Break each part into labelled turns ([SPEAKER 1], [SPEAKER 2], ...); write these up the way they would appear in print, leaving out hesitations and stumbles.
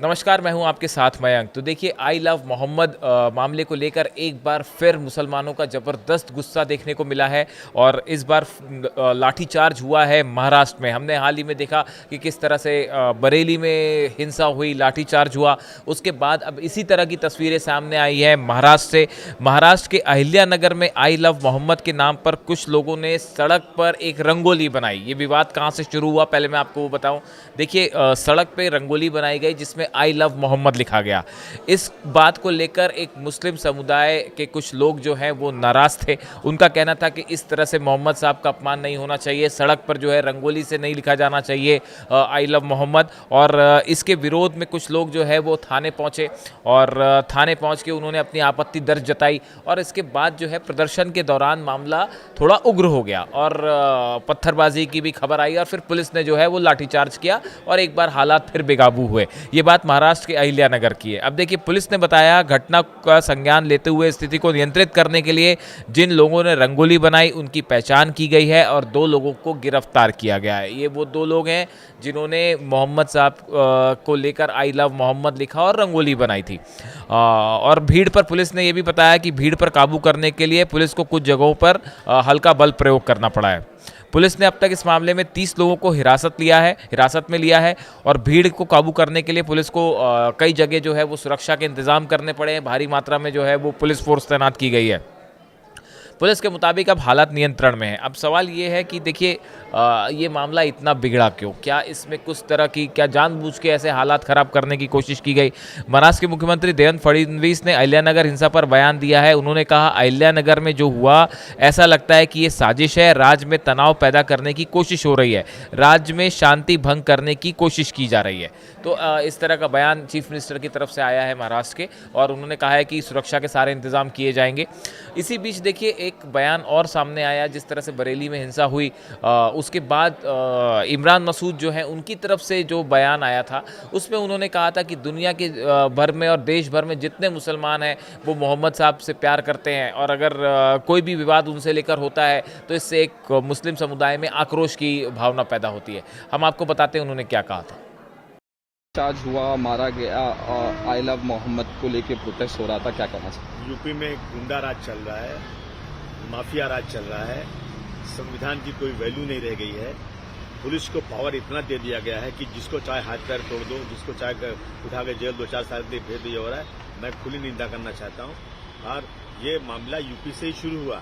[SPEAKER 1] नमस्कार, मैं हूं आपके साथ मयंक। तो देखिए, आई लव मोहम्मद मामले को लेकर एक बार फिर मुसलमानों का ज़बरदस्त गुस्सा देखने को मिला है और इस बार लाठीचार्ज हुआ है महाराष्ट्र में। हमने हाल ही में देखा कि किस तरह से बरेली में हिंसा हुई, लाठीचार्ज हुआ। उसके बाद अब इसी तरह की तस्वीरें सामने आई है महाराष्ट्र से। महाराष्ट्र के अहिल्यानगर में आई लव मोहम्मद के नाम पर कुछ लोगों ने सड़क पर एक रंगोली बनाई। ये विवाद कहाँ से शुरू हुआ, पहले मैं आपको वो बताऊँ। देखिए, सड़क पर रंगोली बनाई गई जिसमें आई लव मोहम्मद लिखा गया। इस बात को लेकर एक मुस्लिम समुदाय के कुछ लोग जो हैं वो नाराज़ थे। उनका कहना था कि इस तरह से मोहम्मद साहब का अपमान नहीं होना चाहिए, सड़क पर जो है रंगोली से नहीं लिखा जाना चाहिए आई लव मोहम्मद। और इसके विरोध में कुछ लोग जो है वो थाने पहुँचे और थाने पहुँच के उन्होंने अपनी आपत्ति दर्ज जताई। और इसके बाद जो है प्रदर्शन के दौरान मामला थोड़ा उग्र हो गया और पत्थरबाजी की भी खबर आई और फिर पुलिस ने जो है वो लाठीचार्ज किया और एक बार हालात फिर बेकाबू हुए। ये बात महाराष्ट्र के अहिल्यानगर की है। अब देखिए, पुलिस ने बताया घटना का संज्ञान लेते हुए स्थिति को नियंत्रित करने के लिए जिन लोगों ने रंगोली बनाई उनकी पहचान की गई है और 2 लोगों को गिरफ्तार किया गया है। ये वो 2 लोग हैं जिन्होंने मोहम्मद साहब को लेकर आई लव मोहम्मद लिखा और रंगोली बनाई थी। और भीड़ पर पुलिस ने यह भी बताया कि भीड़ पर काबू करने के लिए पुलिस को कुछ जगहों पर हल्का बल प्रयोग करना पड़ा है। पुलिस ने अब तक इस मामले में 30 लोगों को हिरासत में लिया है और भीड़ को काबू करने के लिए पुलिस को कई जगह जो है वो सुरक्षा के इंतजाम करने पड़े हैं। भारी मात्रा में जो है वो पुलिस फोर्स तैनात की गई है। पुलिस के मुताबिक अब हालात नियंत्रण में है। अब सवाल ये है कि देखिए, ये मामला इतना बिगड़ा क्यों? क्या इसमें कुछ तरह की जानबूझ के ऐसे हालात ख़राब करने की कोशिश की गई? महाराष्ट्र के मुख्यमंत्री देवेंद्र फडणवीस ने अहिल्यानगर हिंसा पर बयान दिया है। उन्होंने कहा, अहिल्यानगर में जो हुआ ऐसा लगता है कि ये साजिश है, राज्य में तनाव पैदा करने की कोशिश हो रही है, राज्य में शांति भंग करने की कोशिश की जा रही है। तो इस तरह का बयान चीफ मिनिस्टर की तरफ से आया है महाराष्ट्र के और उन्होंने कहा है कि सुरक्षा के सारे इंतजाम किए जाएंगे। इसी बीच देखिए, एक बयान और सामने आया। जिस तरह से बरेली में हिंसा हुई उसके बाद इमरान मसूद जो है उनकी तरफ से जो बयान आया था उसमें उन्होंने कहा था कि दुनिया के भर में और देश भर में जितने मुसलमान हैं वो मोहम्मद साहब से प्यार करते हैं और अगर कोई भी विवाद उनसे लेकर होता है तो इससे एक मुस्लिम समुदाय में आक्रोश की भावना पैदा होती है। हम आपको बताते हैं उन्होंने क्या कहा था।
[SPEAKER 2] चार्ज हुआ, मारा गया, आई लव मोहम्मद को लेके प्रोटेस्ट हो रहा था, क्या कहना चाहिए?
[SPEAKER 3] यूपी में गुंडा राज चल रहा है, माफिया राज चल रहा है, संविधान की कोई वैल्यू नहीं रह गई है। पुलिस को पावर इतना दे दिया गया है कि जिसको चाहे हाथ पैर तोड़ दो, जिसको चाहे उठा के जेल 2-4 साल के लिए भेज दिया हो रहा है। मैं खुली निंदा करना चाहता हूं। और ये मामला यूपी से ही शुरू हुआ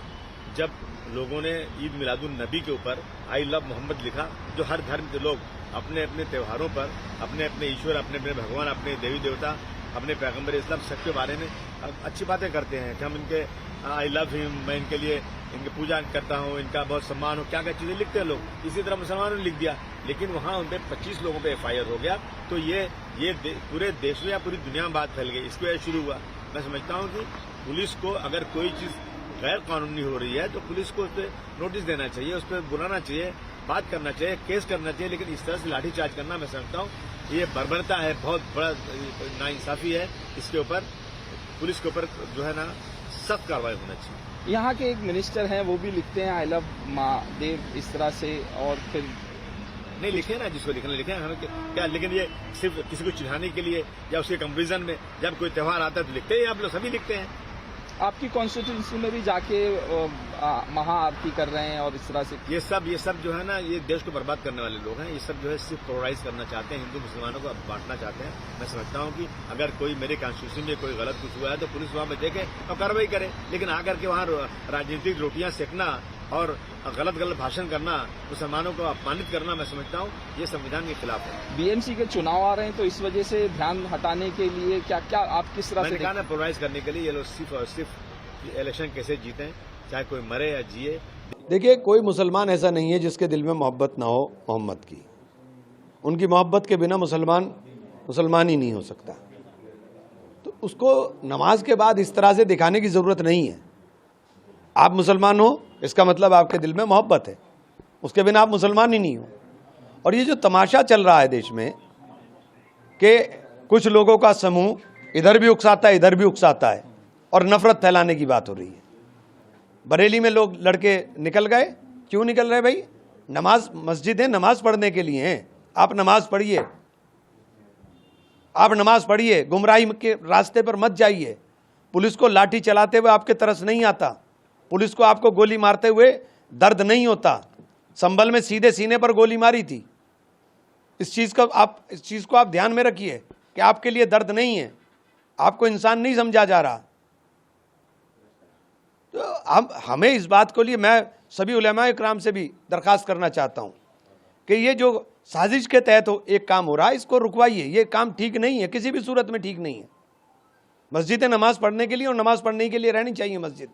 [SPEAKER 3] जब लोगों ने ईद मिलादुन नबी के ऊपर आई लव मोहम्मद लिखा। जो हर धर्म के लोग अपने अपने त्योहारों पर अपने अपने ईश्वर, अपने अपने भगवान, अपने देवी देवता, अपने पैगम्बर इस्लाम सबके बारे में अच्छी बातें करते हैं कि हम इनके आई लव हिम, मैं इनके लिए इनकी पूजा करता हूँ, इनका बहुत सम्मान हो, क्या क्या चीजें लिखते हैं लोग। इसी तरह मुसलमानों ने लिख दिया, लेकिन वहां उन पर 25 लोगों पे FIR हो गया। तो ये पूरे देश में या पूरी दुनिया में बात फैल गई, इसकी वजह शुरू हुआ। मैं समझता हूँ कि पुलिस को अगर कोई चीज गैर कानूनी हो रही है तो पुलिस को उस पर नोटिस देना चाहिए, उस पर बुलाना चाहिए, बात करना चाहिए, केस करना चाहिए। लेकिन इस तरह से लाठीचार्ज करना, मैं समझता हूँ ये बर्बरता है, बहुत बड़ा नाइंसाफी है। इसके ऊपर पुलिस के ऊपर जो है ना सख्त कार्रवाई होना चाहिए।
[SPEAKER 2] यहाँ के एक मिनिस्टर हैं, वो भी लिखते हैं आई लव महादेव इस तरह से, और फिर
[SPEAKER 3] नहीं लिखे ना, जिसको लिखना लिखे हमें क्या। लेकिन ये सिर्फ किसी को चिढ़ाने के लिए या उसके कंपेरिजन में जब कोई त्यौहार आता है तो लिखते हैं, आप लोग सभी लिखते हैं।
[SPEAKER 2] आपकी कॉन्स्टिट्यूंसी में भी जाके महाआरती कर रहे हैं और इस तरह से
[SPEAKER 3] ये सब जो है ना, ये देश को बर्बाद करने वाले लोग हैं। ये सब जो है सिर्फ पोलराइज करना चाहते हैं, हिंदू मुसलमानों को बांटना चाहते हैं। मैं समझता हूँ कि अगर कोई मेरे कॉन्स्टिट्यूंसी में कोई गलत कुछ हुआ है तो पुलिस वहां पे देखे और कार्रवाई करे। लेकिन आकर के वहां राजनीतिक रोटियां सेकना और गलत भाषण करना, मुसलमानों को अपमानित करना, मैं समझता हूँ ये संविधान के खिलाफ है।
[SPEAKER 2] BMC के चुनाव आ रहे हैं तो इस वजह से ध्यान हटाने के लिए क्या क्या आप किस तरह से?
[SPEAKER 3] मैंने कहा ना, पोलराइज करने के लिए ये लोग सिर्फ और सिर्फ इलेक्शन कैसे जीते, चाहे कोई मरे या जिए।
[SPEAKER 4] देखिए, कोई मुसलमान ऐसा नहीं है जिसके दिल में मोहब्बत ना हो मोहम्मद की। उनकी मोहब्बत के बिना मुसलमान ही नहीं हो सकता। तो उसको नमाज के बाद इस तरह से दिखाने की जरूरत नहीं है। आप मुसलमान हो इसका मतलब आपके दिल में मोहब्बत है, उसके बिना आप मुसलमान ही नहीं हो। और ये जो तमाशा चल रहा है देश में कि कुछ लोगों का समूह इधर भी उकसाता है, इधर भी उकसाता है और नफरत फैलाने की बात हो रही है। बरेली में लोग लड़के निकल गए, क्यों निकल रहे भाई? नमाज, मस्जिद है, नमाज पढ़ने के लिए हैं, आप नमाज पढ़िए। आप नमाज पढ़िए, गुमराही के रास्ते पर मत जाइए। पुलिस को लाठी चलाते हुए आपके तरस नहीं आता, पुलिस को आपको गोली मारते हुए दर्द नहीं होता। संभल में सीधे सीने पर गोली मारी थी। इस चीज़ को आप ध्यान में रखिए कि आपके लिए दर्द नहीं है, आपको इंसान नहीं समझा जा रहा। तो हमें इस बात को लिए मैं सभी उलेमा इकराम से भी दरख्वास्त करना चाहता हूँ कि ये जो साजिश के तहत एक काम हो रहा है, इसको रुकवाइए। ये काम ठीक नहीं है, किसी भी सूरत में ठीक नहीं है। मस्जिदें नमाज पढ़ने के लिए और नमाज पढ़ने के लिए रहनी चाहिए मस्जिद।